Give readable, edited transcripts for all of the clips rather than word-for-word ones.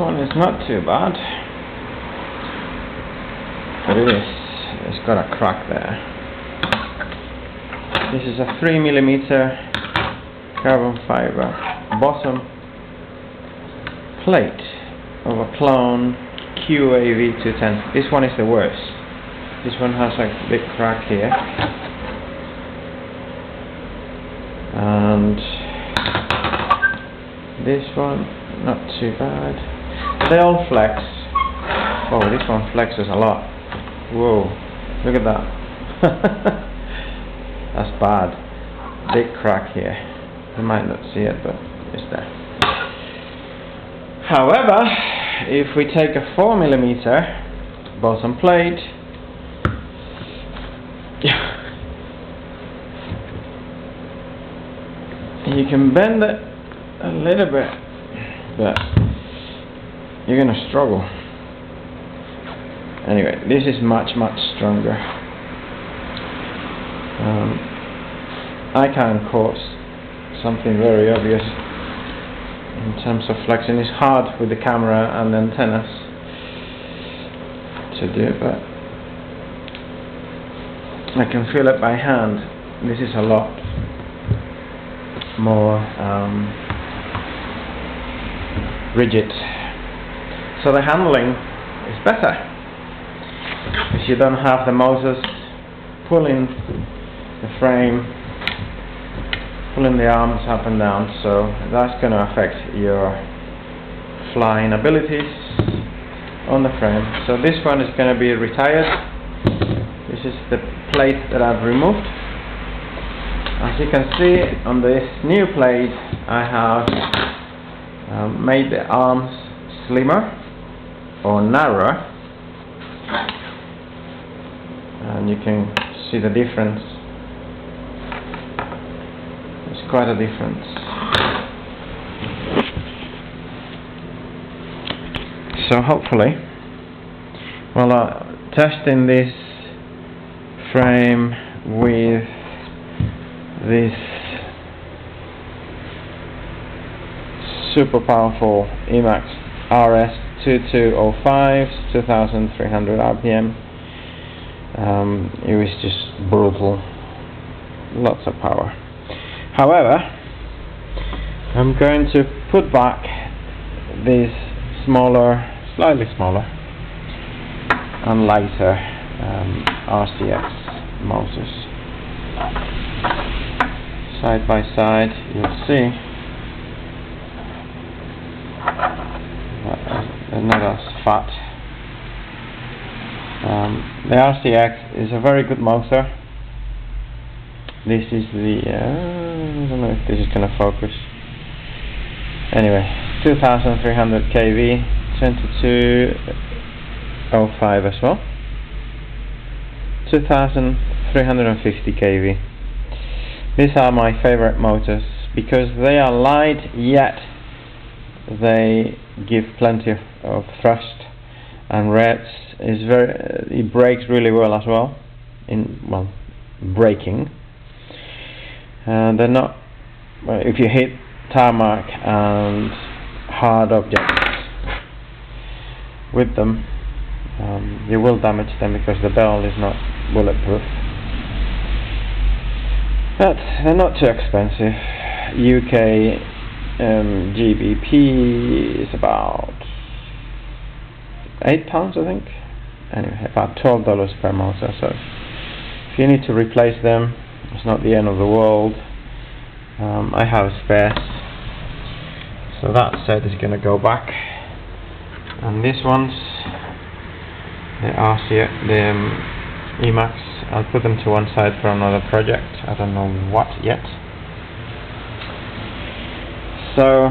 one is not too bad, but it's got a crack there. This is a 3mm carbon fiber bottom plate of a clone QAV210. This one is the worst. This one has a big crack here, and this one not too bad. They all flex. Oh, this one flexes a lot. Whoa, look at that. That's bad. Big crack here. You might not see it, but it's there. However, if we take a 4mm bottom plate, you can bend it a little bit, but you're gonna struggle. Anyway, this is much stronger. I can't cause something very obvious in terms of flexing. It's hard with the camera and antennas to do, but I can feel it by hand. This is a lot more rigid, so the handling is better because you don't have the motors pulling the frame, pulling the arms up and down, so that's going to affect your flying abilities on the frame. So this one is going to be retired. This is the plate that I've removed. As you can see on this new plate, I have made the arms slimmer or narrower, and you can see the difference. It's quite a difference. So hopefully, while testing this frame with this super powerful Emax RS2205, 2300 RPM, it was just brutal, lots of power. However, I'm going to put back these slightly smaller and lighter RCX motors. Side by side, you'll see they're not as fat. The RCX is a very good motor. This is the I don't know if this is going to focus. Anyway, 2300 kV, 2205 as well, 2350 kV. These are my favorite motors because they are light, yet they give plenty of thrust, and revs is it brakes really well as well. Braking. They're not. If you hit tarmac and hard objects with them, you will damage them because the bell is not bulletproof. But they're not too expensive. UK GBP is about £8, I think. Anyway, about $12 per motor. So if you need to replace them, it's not the end of the world. I have spares, so that set is going to go back. And this one's the Emax. I'll put them to one side for another project. I don't know what yet. So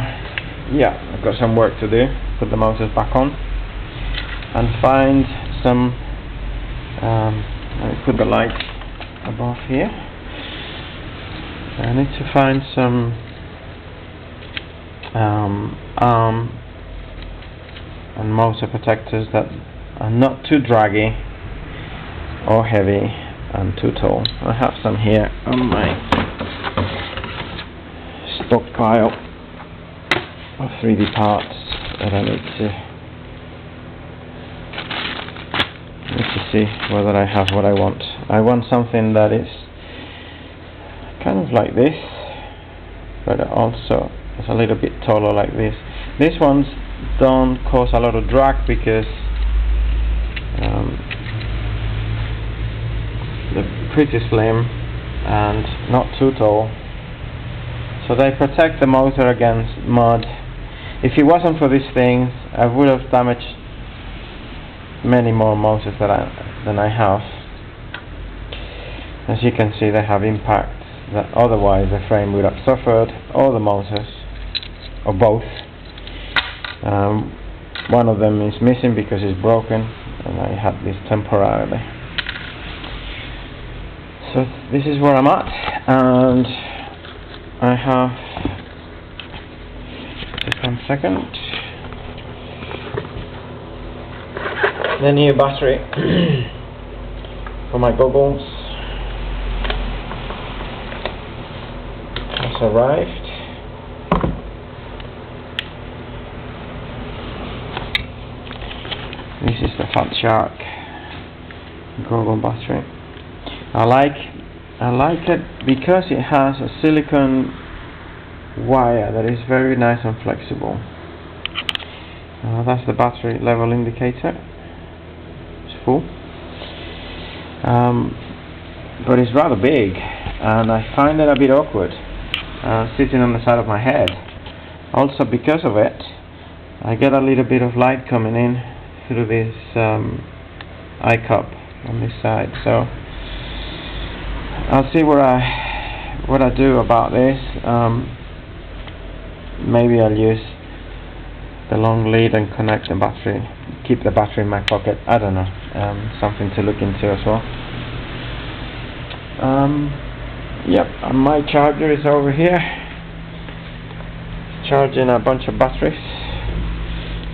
yeah, I've got some work to do. Put the motors back on and find some. Let me put the light above here. I need to find some arm and motor protectors that are not too draggy or heavy and too tall. I have some here on my stockpile of 3D parts that I need to see whether I have what I want. I want something that is kind of like this, but also is a little bit taller like this. These ones don't cause a lot of drag because they're pretty slim and not too tall, so they protect the motor against mud. If it wasn't for these things, I would have damaged many more motors than I have. As you can see, they have impacts that otherwise the frame would have suffered, or the motors, or both. One of them is missing because it's broken, and I had this temporarily. So this is where I'm at, and I have, just 1 second, the new battery for my goggles has arrived. This is the Fat Shark goggle battery. I like it because it has a silicone wire that is very nice and flexible. That's the battery level indicator. It's full, but it's rather big, and I find it a bit awkward sitting on the side of my head. Also, because of it, I get a little bit of light coming in through this eye cup on this side. So I'll see what I do about this. Maybe I'll use the long lead and connect the battery, keep the battery in my pocket. I don't know, something to look into as well. Yep, and my charger is over here, charging a bunch of batteries.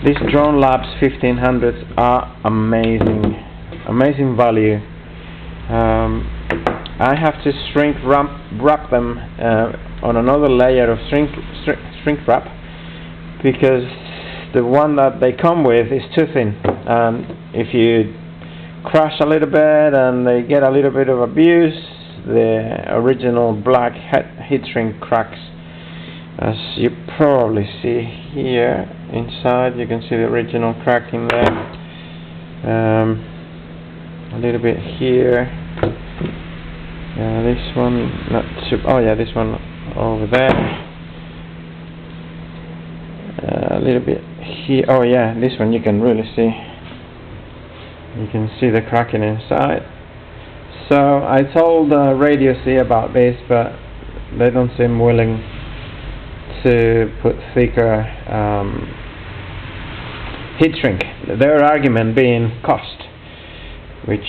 These Drone Labs 1500s are amazing value. I have to shrink wrap them on another layer of shrink wrap, because the one that they come with is too thin, and if you crash a little bit and they get a little bit of abuse, the original black heat shrink cracks, as you probably see here inside. You can see the original crack in there, a little bit here, this one not too, oh yeah, this one over there, a little bit here, oh yeah, this one you can really see, you can see the cracking inside. So I told Radio C about this, but they don't seem willing to put thicker heat shrink. Their argument being cost, which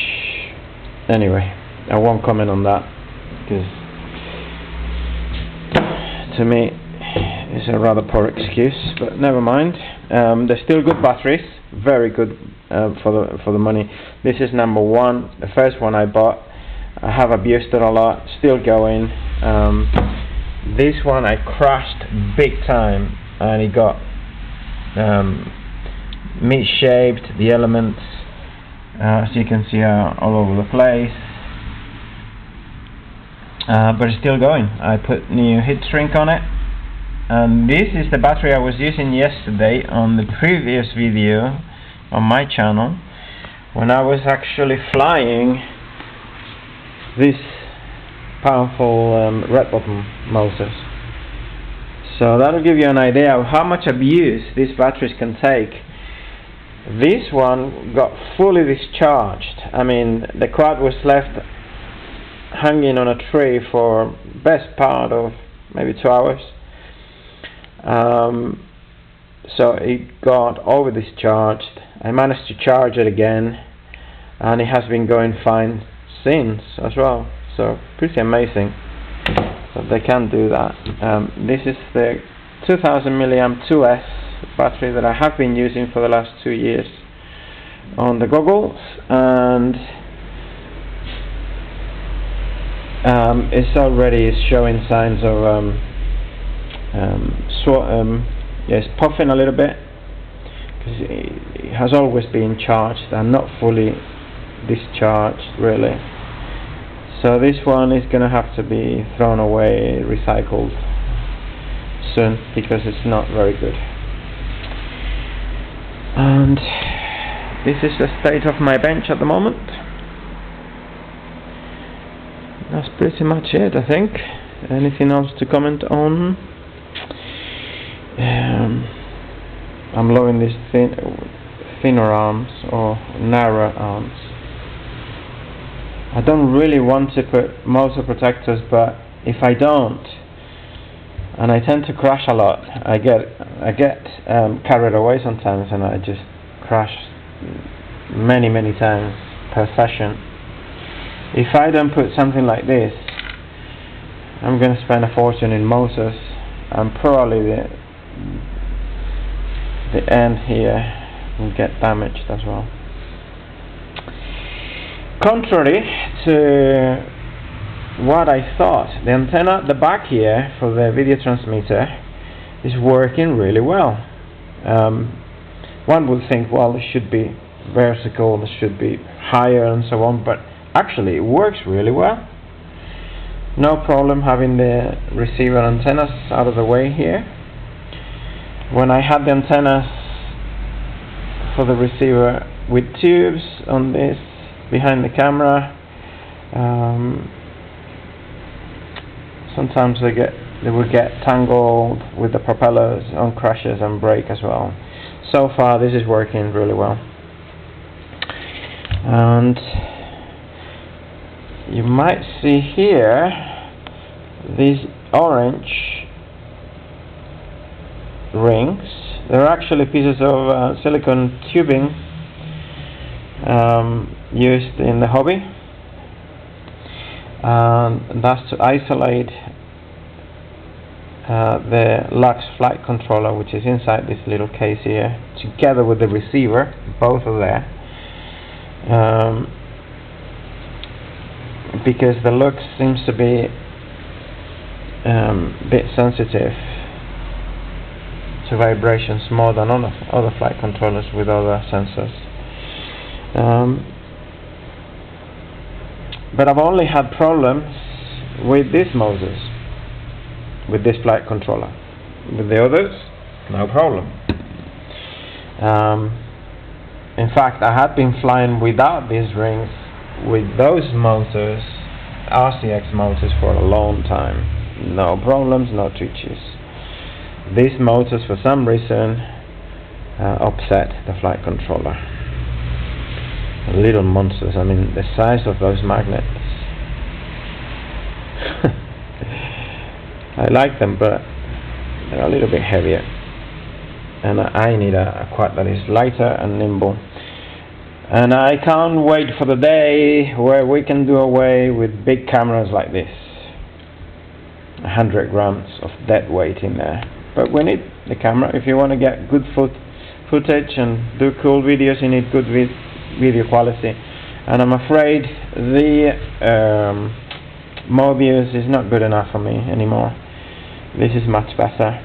anyway, I won't comment on that, because to me it's a rather poor excuse, but never mind. They're still good batteries, very good for the money. This is number one, the first one I bought. I have abused it a lot, still going. This one I crashed big time, and it got misshaped. The elements, as you can see, are all over the place, but it's still going. I put new heat shrink on it, and this is the battery I was using yesterday on the previous video on my channel, when I was actually flying this powerful red bottom motors. So that'll give you an idea of how much abuse these batteries can take. This one got fully discharged. I mean, the quad was left hanging on a tree for best part of maybe 2 hours. So it got over discharged. I managed to charge it again, and it has been going fine since as well. So pretty amazing that they can do that. This is the 2000 milliamp 2S battery that I have been using for the last 2 years on the goggles, and it's already showing signs of it's puffing a little bit, because it has always been charged and not fully discharged really. So this one is gonna have to be thrown away, recycled soon, because it's not very good. And this is the state of my bench at the moment. That's pretty much it, I think. Anything else to comment on? I'm loving these thinner arms or narrow arms. I don't really want to put motor protectors, but if I don't, and I tend to crash a lot, I get carried away sometimes, and I just crash many times per session. If I don't put something like this, I'm going to spend a fortune in motors, and probably the end here will get damaged as well. Contrary to what I thought, the antenna at the back here for the video transmitter is working really well. One would think, well, it should be vertical, it should be higher and so on, but actually it works really well. No problem having the receiver antennas out of the way here. When I had the antennas for the receiver with tubes on this behind the camera, sometimes they would get tangled with the propellers on crashes and brake as well. So far this is working really well. And you might see here these orange rings. They're actually pieces of silicone tubing used in the hobby, and that's to isolate the Lux flight controller, which is inside this little case here, together with the receiver. Both are there, because the Lux seems to be a bit sensitive to vibrations more than other flight controllers with other sensors. But I've only had problems with these motors, with this flight controller. With the others, no problem. In fact, I had been flying without these rings with those motors, RCX motors, for a long time. No problems, no twitches. These motors, for some reason, upset the flight controller. Little monsters, I mean, the size of those magnets. I like them, but they're a little bit heavier, and I need a quad that is lighter and nimble. And I can't wait for the day where we can do away with big cameras like this. 100 grams of dead weight in there. But we need the camera. If you want to get good footage and do cool videos, you need good video quality. And I'm afraid the Mobius is not good enough for me anymore. This is much better.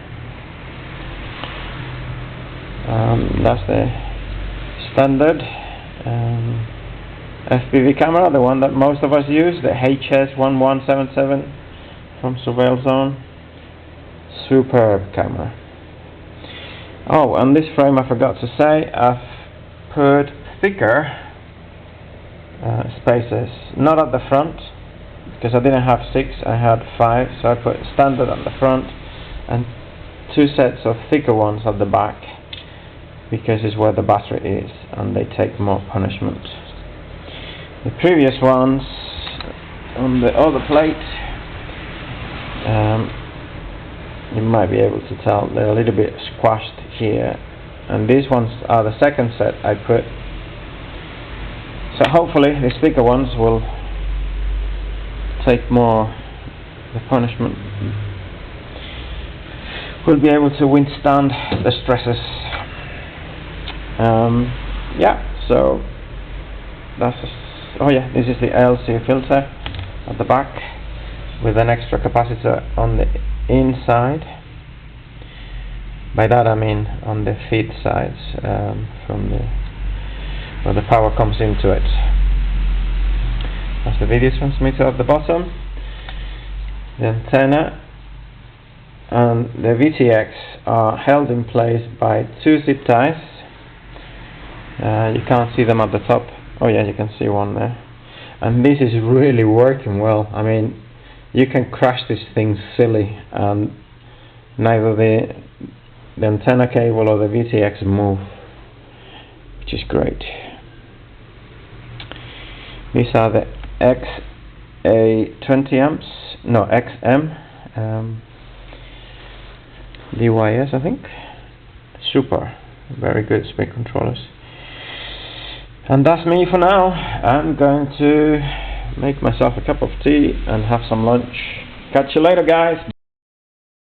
That's the standard FPV camera, the one that most of us use, the HS1177 from Surveil Zone. Superb camera. Oh, on this frame I forgot to say, I've put thicker spacers, not at the front, because I didn't have 6, I had 5, so I put standard at the front and 2 sets of thicker ones at the back, because it's where the battery is and they take more punishment. The previous ones on the other plate, you might be able to tell they're a little bit squashed here, and these ones are the second set I put. So hopefully the thicker ones will take more the punishment, will be able to withstand the stresses. Yeah, so that's oh yeah, this is the LC filter at the back with an extra capacitor on the inside. By that I mean on the feed sides, from where the power comes into it. That's the video transmitter at the bottom, the antenna and the VTX are held in place by 2 zip ties. You can't see them at the top. Oh yeah, you can see one there. And this is really working well. I mean, you can crash this thing silly and neither the antenna cable or the VTX move, which is great. These are the XM DYS, I think. Super, very good speed controllers. And that's me for now. I'm going to make myself a cup of tea and have some lunch. Catch you later, guys.